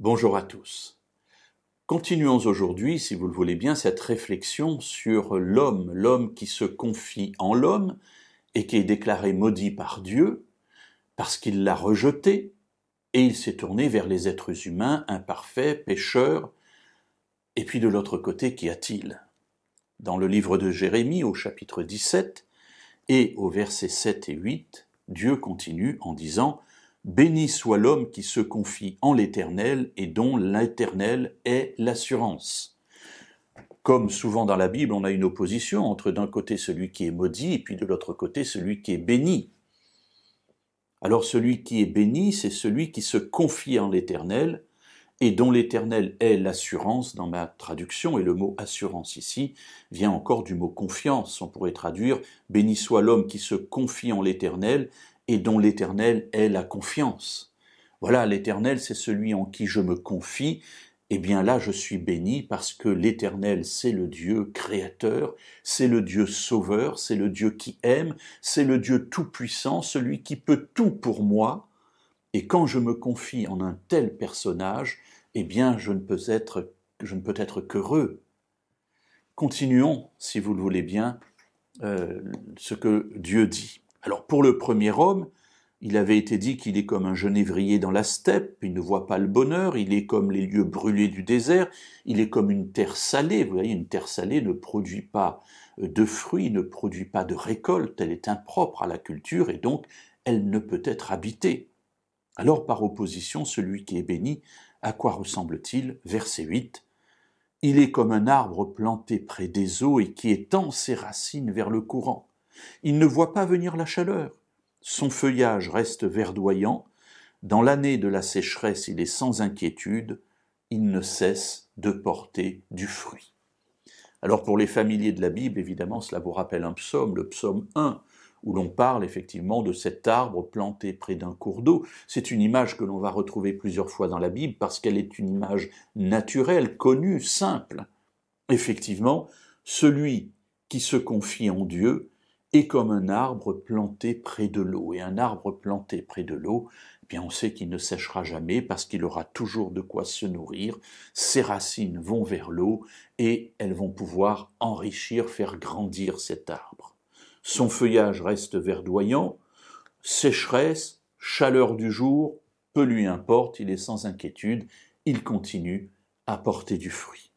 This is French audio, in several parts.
Bonjour à tous. Continuons aujourd'hui, si vous le voulez bien, cette réflexion sur l'homme qui se confie en l'homme et qui est déclaré maudit par Dieu parce qu'il l'a rejeté et il s'est tourné vers les êtres humains imparfaits, pécheurs. Et puis de l'autre côté, qu'y a-t-il? Dans le livre de Jérémie, au chapitre 17 et au versets 7 et 8, Dieu continue en disant « Béni soit l'homme qui se confie en l'Éternel et dont l'Éternel est l'assurance. » Comme souvent dans la Bible, on a une opposition entre d'un côté celui qui est maudit et puis de l'autre côté celui qui est béni. Alors celui qui est béni, c'est celui qui se confie en l'Éternel et dont l'Éternel est l'assurance dans ma traduction, et le mot assurance ici vient encore du mot confiance. On pourrait traduire « Béni soit l'homme qui se confie en l'Éternel et dont l'Éternel est la confiance ». Voilà, l'Éternel, c'est celui en qui je me confie. Eh bien là, je suis béni parce que l'Éternel, c'est le Dieu créateur, c'est le Dieu sauveur, c'est le Dieu qui aime, c'est le Dieu tout-puissant, celui qui peut tout pour moi. Et quand je me confie en un tel personnage, eh bien, je ne peux être qu'heureux. Continuons, si vous le voulez bien, ce que Dieu dit. Alors, pour le premier homme, il avait été dit qu'il est comme un genévrier dans la steppe, il ne voit pas le bonheur, il est comme les lieux brûlés du désert, il est comme une terre salée. Vous voyez, une terre salée ne produit pas de fruits, ne produit pas de récolte, elle est impropre à la culture et donc elle ne peut être habitée. Alors, par opposition, celui qui est béni, à quoi ressemble-t-il? Verset 8. « Il est comme un arbre planté près des eaux et qui étend ses racines vers le courant. Il ne voit pas venir la chaleur. Son feuillage reste verdoyant. Dans l'année de la sécheresse, il est sans inquiétude. Il ne cesse de porter du fruit. » Alors, pour les familiers de la Bible, évidemment, cela vous rappelle un psaume, le psaume 1, où l'on parle effectivement de cet arbre planté près d'un cours d'eau. C'est une image que l'on va retrouver plusieurs fois dans la Bible parce qu'elle est une image naturelle, connue, simple. Effectivement, celui qui se confie en Dieu est comme un arbre planté près de l'eau. Et un arbre planté près de l'eau, eh bien on sait qu'il ne séchera jamais parce qu'il aura toujours de quoi se nourrir. Ses racines vont vers l'eau et elles vont pouvoir enrichir, faire grandir cet arbre. Son feuillage reste verdoyant, sécheresse, chaleur du jour, peu lui importe, il est sans inquiétude, il continue à porter du fruit.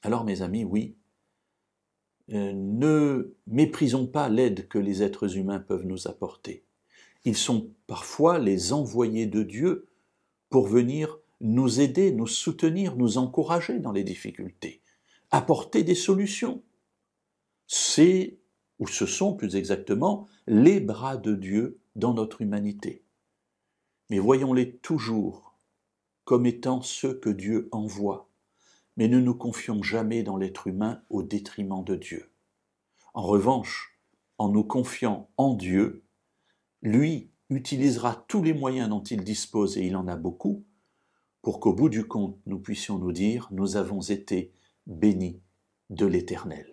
Alors mes amis, oui, ne méprisons pas l'aide que les êtres humains peuvent nous apporter. Ils sont parfois les envoyés de Dieu pour venir nous aider, nous soutenir, nous encourager dans les difficultés, apporter des solutions. Ce sont plus exactement les bras de Dieu dans notre humanité. Mais voyons-les toujours comme étant ceux que Dieu envoie, mais ne nous confions jamais dans l'être humain au détriment de Dieu. En revanche, en nous confiant en Dieu, lui utilisera tous les moyens dont il dispose, et il en a beaucoup, pour qu'au bout du compte, nous puissions nous dire « Nous avons été bénis de l'Éternel ».